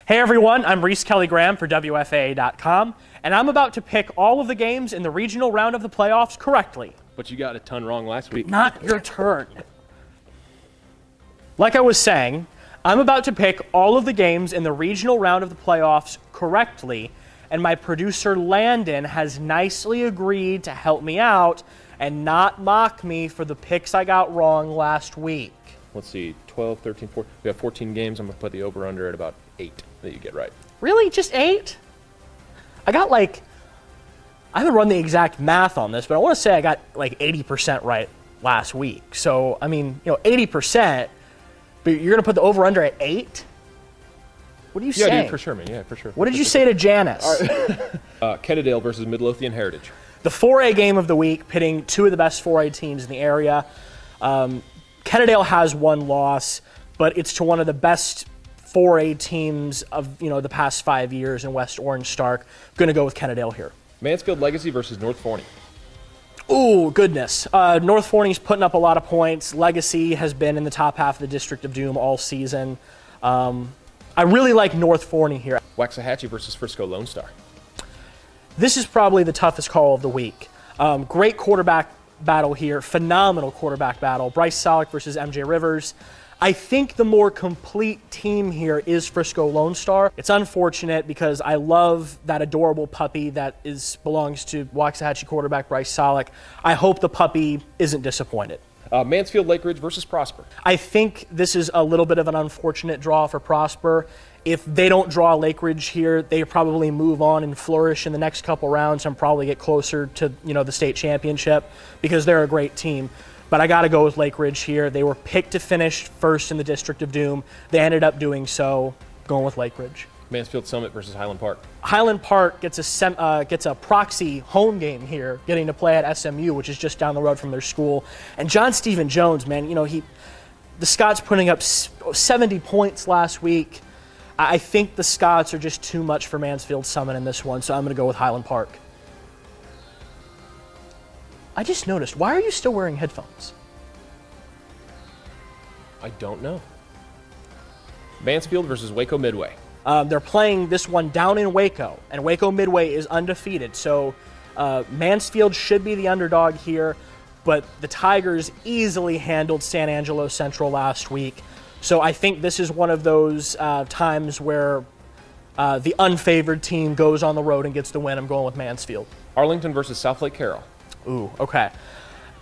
Hey everyone, I'm Reece Kelley Graham for WFAA.com, and I'm about to pick all of the games in the regional round of the playoffs correctly. But you got a ton wrong last week. Not your turn. Like I was saying, I'm about to pick all of the games in the regional round of the playoffs correctly, and my producer Landon has nicely agreed to help me out and not mock me for the picks I got wrong last week. Let's see, 12, 13, 14. We have 14 games. I'm going to put the over-under at about 8 that you get right. Really? Just 8? I haven't run the exact math on this, but I want to say I got like 80% right last week. So, I mean, 80%, but you're going to put the over-under at 8? What do you say? Yeah, dude, for sure, man. Yeah, for sure. What did you say to Janice? Kennedale versus Midlothian Heritage. The 4A game of the week, pitting two of the best 4A teams in the area. Kennedale has one loss, but it's to one of the best 4A teams of the past 5 years in West Orange Stark. Going to go with Kennedale here. Mansfield Legacy versus North Forney. Ooh, goodness. North Forney's putting up a lot of points. Legacy has been in the top half of the District of Doom all season. I really like North Forney here. Waxahachie versus Frisco Lone Star. This is probably the toughest call of the week. Great quarterback battle here. Phenomenal quarterback battle. Bryce Solik versus MJ Rivers. I think the more complete team here is Frisco Lone Star. It's unfortunate because I love that adorable puppy that belongs to Waxahachie quarterback Bryce Solik. I hope the puppy isn't disappointed. Mansfield Lake Ridge versus Prosper. I think this is a little bit of an unfortunate draw for Prosper. If they don't draw Lake Ridge here, they probably move on and flourish in the next couple rounds and probably get closer to the state championship because they're a great team. But I got to go with Lake Ridge here. They were picked to finish first in the District of Doom. They ended up doing so, going with Lake Ridge. Mansfield Summit versus Highland Park. Highland Park gets a proxy home game here, getting to play at SMU, which is just down the road from their school. And John Stephen Jones, man, the Scots putting up 70 points last week. I think the Scots are just too much for Mansfield Summit in this one, so I'm going to go with Highland Park. I just noticed, why are you still wearing headphones? I don't know. Mansfield versus Waco Midway. They're playing this one down in Waco, and Waco Midway is undefeated, so Mansfield should be the underdog here, but the Tigers easily handled San Angelo Central last week. So I think this is one of those times where the unfavored team goes on the road and gets the win. I'm going with Mansfield. Arlington versus South Lake Carroll. Ooh, okay.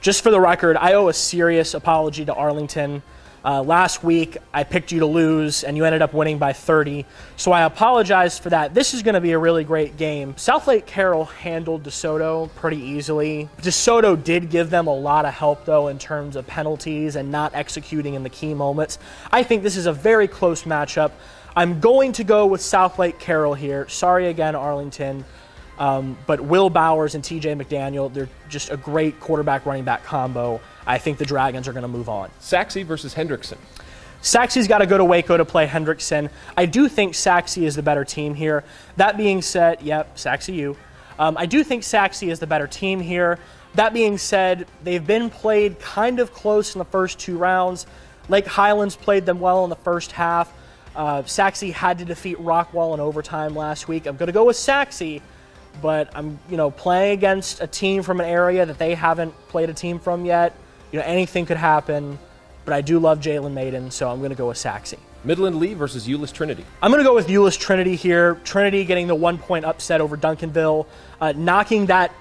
Just for the record, I owe a serious apology to Arlington. Last week, I picked you to lose, and you ended up winning by 30. So I apologize for that. This is going to be a really great game. South Lake Carroll handled DeSoto pretty easily. DeSoto did give them a lot of help, though, in terms of penalties and not executing in the key moments. I think this is a very close matchup. I'm going to go with South Lake Carroll here. Sorry again, Arlington. But Will Bowers and TJ McDaniel, they're just a great quarterback running back combo. I think the Dragons are going to move on. Saxe versus Hendrickson. Saxe's got to go to Waco to play Hendrickson. I do think Saxe is the better team here. That being said, yep, Saxe you. I do think Saxe is the better team here. That being said, they've been played kind of close in the first 2 rounds. Lake Highlands played them well in the first half. Saxe had to defeat Rockwall in overtime last week. I'm going to go with Saxe. But I'm, playing against a team from an area that they haven't played a team from yet. Anything could happen. But I do love Jalen Maiden, so I'm going to go with Saxe. Midland Lee versus Euless Trinity. I'm going to go with Euless Trinity here. Trinity getting the 1-point upset over Duncanville, knocking that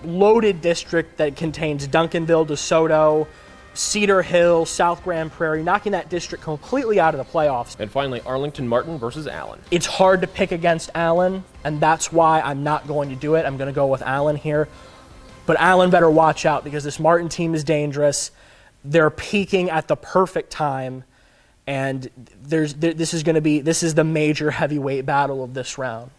loaded district that contains Duncanville, DeSoto, Cedar Hill, South Grand Prairie, knocking that district completely out of the playoffs. And finally, Arlington Martin versus Allen. It's hard to pick against Allen, and that's why I'm not going to do it. I'm going to go with Allen here. But Allen better watch out because this Martin team is dangerous. They're peaking at the perfect time, and this is the major heavyweight battle of this round.